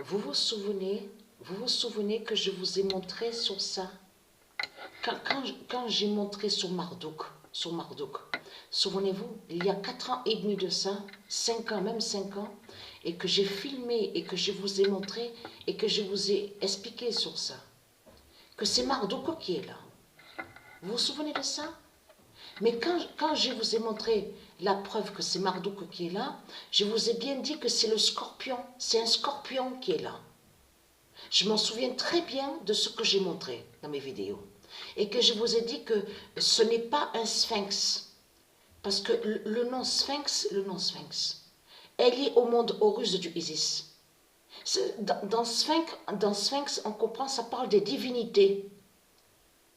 vous vous souvenez que je vous ai montré sur ça? Quand j'ai montré sur Marduk, souvenez-vous, il y a 4 ans et demi de ça, 5 ans, même 5 ans, et que j'ai filmé et que je vous ai montré et que je vous ai expliqué sur ça, que c'est Marduk qui est là. Vous vous souvenez de ça? Mais quand je vous ai montré la preuve que c'est Marduk qui est là, je vous ai bien dit que c'est le scorpion, c'est un scorpion qui est là. Je m'en souviens très bien de ce que j'ai montré dans mes vidéos. Et que je vous ai dit que ce n'est pas un sphinx. Parce que le nom sphinx, est lié au monde Horus du Isis. Dans sphinx, on comprend, ça parle des divinités,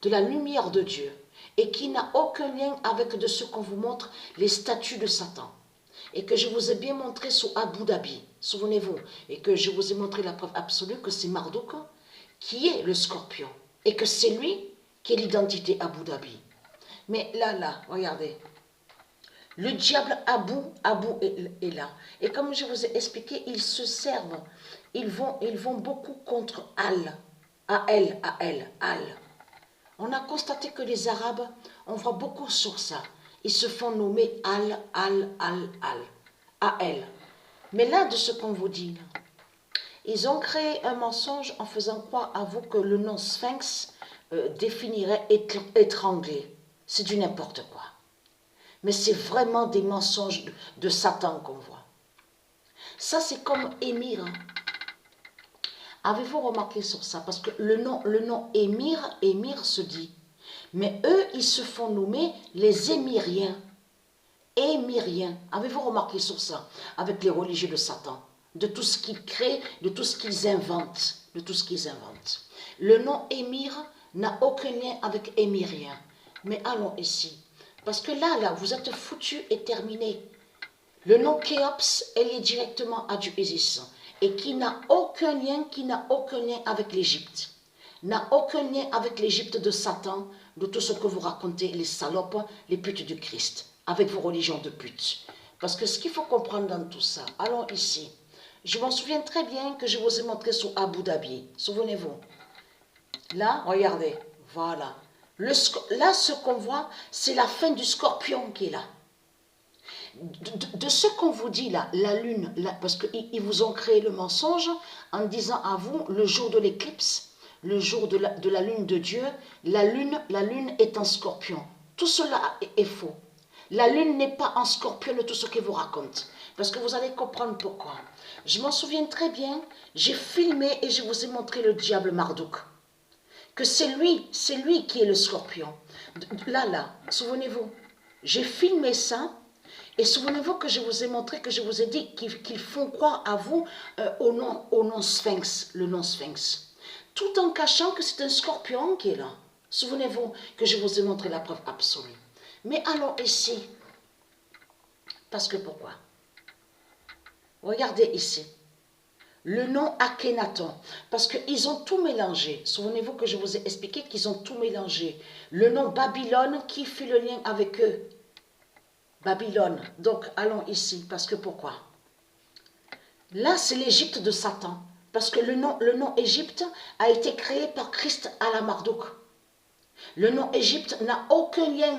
de la lumière de Dieu, et qui n'a aucun lien avec de ce qu'on vous montre, les statues de Satan. Et que je vous ai bien montré sur Abu Dhabi, souvenez-vous, et que je vous ai montré la preuve absolue que c'est Marduk qui est le scorpion, et que c'est lui qui est l'identité Abu Dhabi. Mais là, regardez, le diable Abu est là. Et comme je vous ai expliqué, ils se servent, ils vont beaucoup contre Al. On a constaté que les Arabes, on voit beaucoup sur ça. Ils se font nommer Al. Mais là, de ce qu'on vous dit, ils ont créé un mensonge en faisant croire à vous que le nom sphinx définirait étranglé. C'est du n'importe quoi. Mais c'est vraiment des mensonges de Satan qu'on voit. Ça, c'est comme émir. Avez-vous remarqué sur ça? Parce que le nom émir se dit. Mais eux, ils se font nommer les émiriens. Émiriens. Avez-vous remarqué sur ça? Avec les religieux de Satan. De tout ce qu'ils créent, de tout ce qu'ils inventent. Le nom émir n'a aucun lien avec émirien. Mais allons ici. Parce que là, vous êtes foutus et terminés. Le nom Khéops est lié directement à du Isis. Et qui n'a aucun lien avec l'Égypte. N'a aucun lien avec l'Égypte de Satan, de tout ce que vous racontez, les salopes, les putes du Christ, avec vos religions de putes. Parce que ce qu'il faut comprendre dans tout ça, allons ici. Je m'en souviens très bien que je vous ai montré sur Abu Dhabi. Souvenez-vous. Là, regardez. Voilà. Là, ce qu'on voit, c'est la fin du scorpion qui est là. De ce qu'on vous dit là, la lune, parce qu'ils vous ont créé le mensonge en disant à vous, le jour de l'éclipse, le jour de la lune de Dieu, la lune est en scorpion. Tout cela est faux. La lune n'est pas en scorpion de tout ce qu'il vous raconte. Parce que vous allez comprendre pourquoi. Je m'en souviens très bien, j'ai filmé et je vous ai montré le diable Marduk. Que c'est lui qui est le scorpion. Là, souvenez-vous, j'ai filmé ça. Et souvenez-vous que je vous ai montré, que je vous ai dit qu'ils font croire à vous au nom sphinx, le nom sphinx. Tout en cachant que c'est un scorpion qui est là. Souvenez-vous que je vous ai montré la preuve absolue. Mais allons ici. Parce que pourquoi? Regardez ici. Le nom Akhenaton. Parce qu'ils ont tout mélangé. Souvenez-vous que je vous ai expliqué qu'ils ont tout mélangé. Le nom Babylone, qui fait le lien avec eux? Babylone. Donc, allons ici. Parce que pourquoi? Là, c'est l'Égypte de Satan. Parce que le nom Égypte a été créé par Christ à la Marduk. Le nom Égypte n'a aucun lien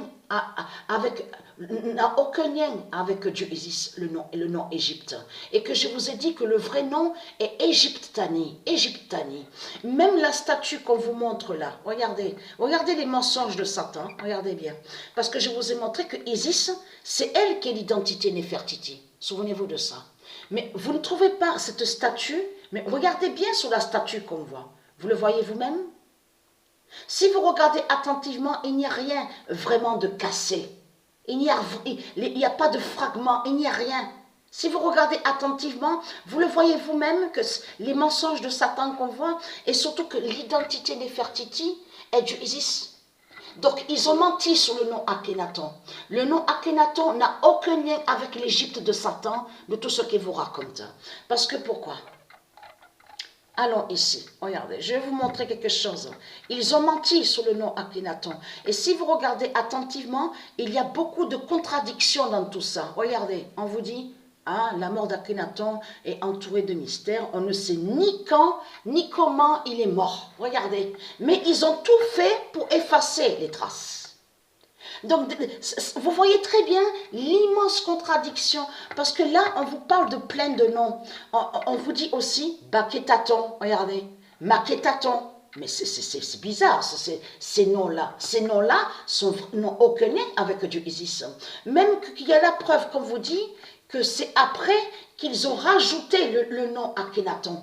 avec Dieu Isis, le nom Égypte. Et que je vous ai dit que le vrai nom est Égyptani. Même la statue qu'on vous montre là, regardez les mensonges de Satan, regardez bien. Parce que je vous ai montré que Isis, c'est elle qui est l'identité Néfertiti. Souvenez-vous de ça. Mais vous ne trouvez pas cette statue, mais regardez bien sur la statue qu'on voit. Vous le voyez vous-même? Si vous regardez attentivement, il n'y a rien vraiment de cassé. Il n'y a pas de fragment, il n'y a rien. Si vous regardez attentivement, vous le voyez vous-même que les mensonges de Satan qu'on voit, et surtout que l'identité Néfertiti est du Isis. Donc ils ont menti sur le nom Akhenaton. Le nom Akhenaton n'a aucun lien avec l'Égypte de Satan, de tout ce qu'il vous raconte. Parce que pourquoi? Allons ici, regardez, je vais vous montrer quelque chose. Ils ont menti sur le nom Akhenaton. Et si vous regardez attentivement, il y a beaucoup de contradictions dans tout ça. Regardez, on vous dit Hein, la mort d'Akhenaton est entourée de mystères. On ne sait ni quand, ni comment il est mort. Regardez. Mais ils ont tout fait pour effacer les traces. Donc, vous voyez très bien l'immense contradiction. Parce que là, on vous parle de plein de noms. On vous dit aussi Bakhétaton. Regardez. Makhétaton. Mais c'est bizarre, ces noms-là. Ces noms-là n'ont aucun lien avec Dieu Isis. Même qu'il y a la preuve, comme vous dit, que c'est après qu'ils ont rajouté le nom Akhenaton.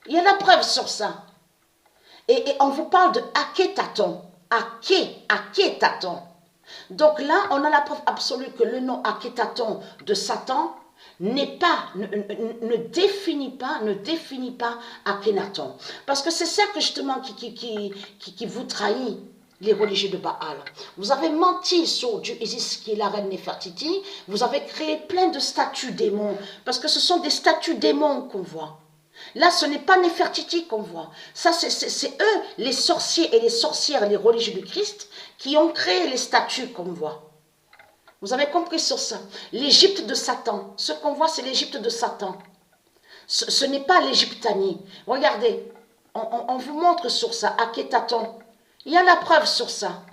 Il y a la preuve sur ça. Et on vous parle de Akhétaton. Akhétaton. Donc là, on a la preuve absolue que le nom Akhétaton de Satan ne définit pas Akhenaton. Parce que c'est ça que justement qui vous trahit, les religieux de Baal. Vous avez menti sur Dieu Isis qui est la reine Néfertiti, vous avez créé plein de statues démons, parce que ce sont des statues démons qu'on voit. Là, ce n'est pas Néfertiti qu'on voit. Ça, c'est eux, les sorciers et les sorcières, les religieux du Christ, qui ont créé les statues qu'on voit. Vous avez compris sur ça. L'Égypte de Satan. Ce qu'on voit, c'est l'Égypte de Satan. Ce n'est pas l'Égyptanie. Regardez, on vous montre sur ça, Akhénaton. Il y a la preuve sur ça.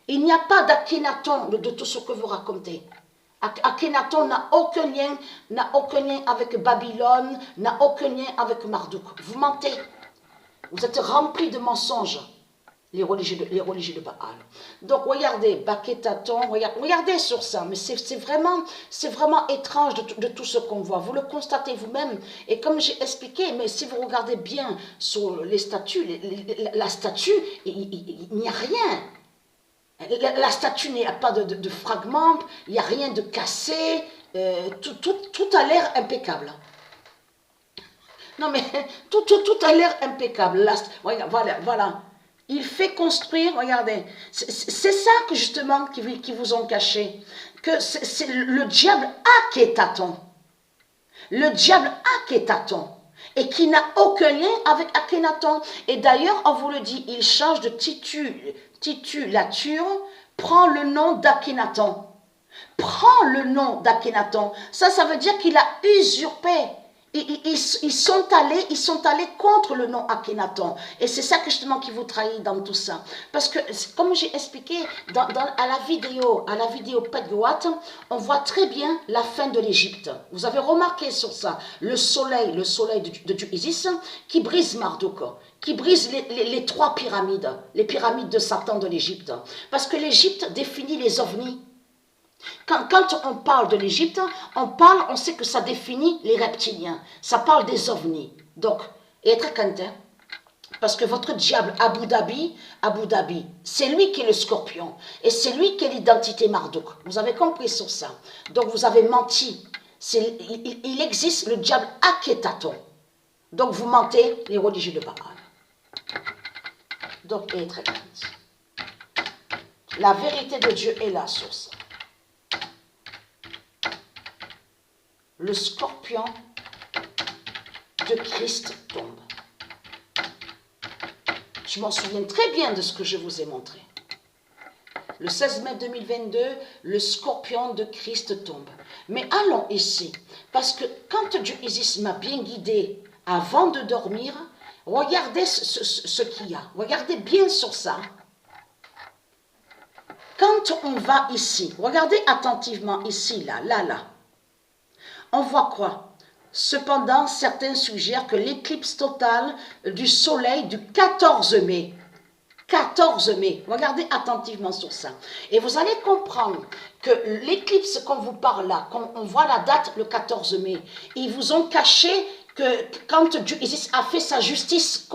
Il n'y a pas d'Akhénaton de tout ce que vous racontez. Akhénaton n'a aucun lien avec Babylone, n'a aucun lien avec Marduk. Vous mentez. Vous êtes remplis de mensonges. Les religieux de Baal. Donc regardez, Bakhétaton, regardez sur ça, mais c'est vraiment étrange de tout ce qu'on voit. Vous le constatez vous-même, et comme j'ai expliqué, mais si vous regardez bien sur les statues, la statue, il n'y a rien. La statue n'a pas de fragments, il n'y a rien de cassé, tout a l'air impeccable. Non mais, tout a l'air impeccable. Là, voilà. Il fait construire, regardez, c'est ça que justement qui vous ont caché, que c'est le diable Akhénaton. Le diable Akhénaton, et qui n'a aucun lien avec Akhénaton. Et d'ailleurs, on vous le dit, il change de titulature, prend le nom d'Akhénaton. Prend le nom d'Akhénaton. Ça veut dire qu'il a usurpé. Ils sont allés contre le nom Akhénaton. Et c'est ça que justement qui vous trahit dans tout ça. Parce que, comme j'ai expliqué à la vidéo Pedguat, on voit très bien la fin de l'Égypte. Vous avez remarqué sur ça, le soleil de Dieu Isis, qui brise Marduk, qui brise les trois pyramides, les pyramides de Satan de l'Égypte. Parce que l'Égypte définit les ovnis. Quand on parle de l'Égypte, on sait que ça définit les reptiliens. Ça parle des ovnis. Donc, être quentin, parce que votre diable Abu Dhabi, c'est lui qui est le scorpion. Et c'est lui qui est l'identité Marduk. Vous avez compris sur ça. Donc, vous avez menti. Il existe le diable Akhénaton. Donc, vous mentez, les religieux de Baal. Donc, être quentin. La vérité de Dieu est là sur ça. Le scorpion de Christ tombe. Je m'en souviens très bien de ce que je vous ai montré. Le 16 mai 2022, le scorpion de Christ tombe. Mais allons ici, parce que quand Dieu Isis m'a bien guidé avant de dormir, regardez ce qu'il y a. Regardez bien sur ça. Quand on va ici, regardez attentivement ici, là. On voit quoi? Cependant, certains suggèrent que l'éclipse totale du soleil du 14 mai, regardez attentivement sur ça. Et vous allez comprendre que l'éclipse qu'on vous parle là, quand on voit la date le 14 mai, ils vous ont caché que quand Dieu Isis a fait sa justice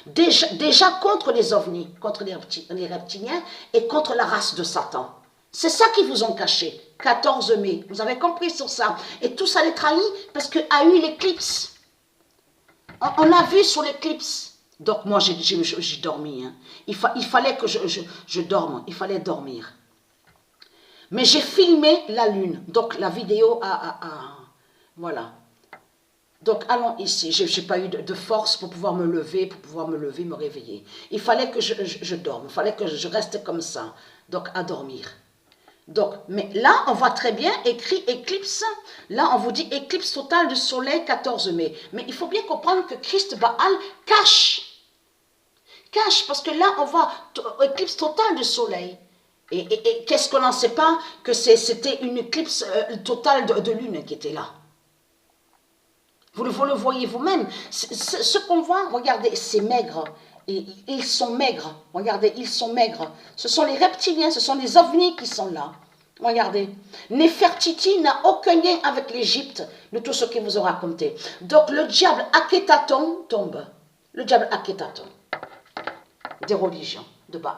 déjà contre les ovnis, contre les reptiliens et contre la race de Satan. C'est ça qu'ils vous ont caché. 14 mai. Vous avez compris sur ça. Et tout ça les trahit parce qu'il a eu l'éclipse. On a vu sur l'éclipse. Donc moi j'ai dormi. Hein. Il fallait que je dorme. Il fallait dormir. Mais j'ai filmé la lune. Donc la vidéo voilà. Donc allons ici. Je n'ai pas eu de force pour pouvoir me lever, me réveiller. Il fallait que je dorme. Il fallait que je reste comme ça. Donc à dormir. Donc, mais là, on voit très bien écrit éclipse. Là, on vous dit éclipse totale du soleil 14 mai. Mais il faut bien comprendre que Christ Baal cache. Cache, parce que là, on voit éclipse totale du soleil. Et qu'est-ce qu'on n'en sait pas? Que c'était une éclipse totale de lune qui était là. Vous le voyez vous-même. Ce qu'on voit, regardez, c'est maigre. Et ils sont maigres. Regardez, ils sont maigres. Ce sont les reptiliens, ce sont les ovnis qui sont là. Regardez. Néfertiti n'a aucun lien avec l'Égypte de tout ce qu'il vous a raconté. Donc le diable Akhenaton tombe. Le diable Akhenaton des religions de Baal.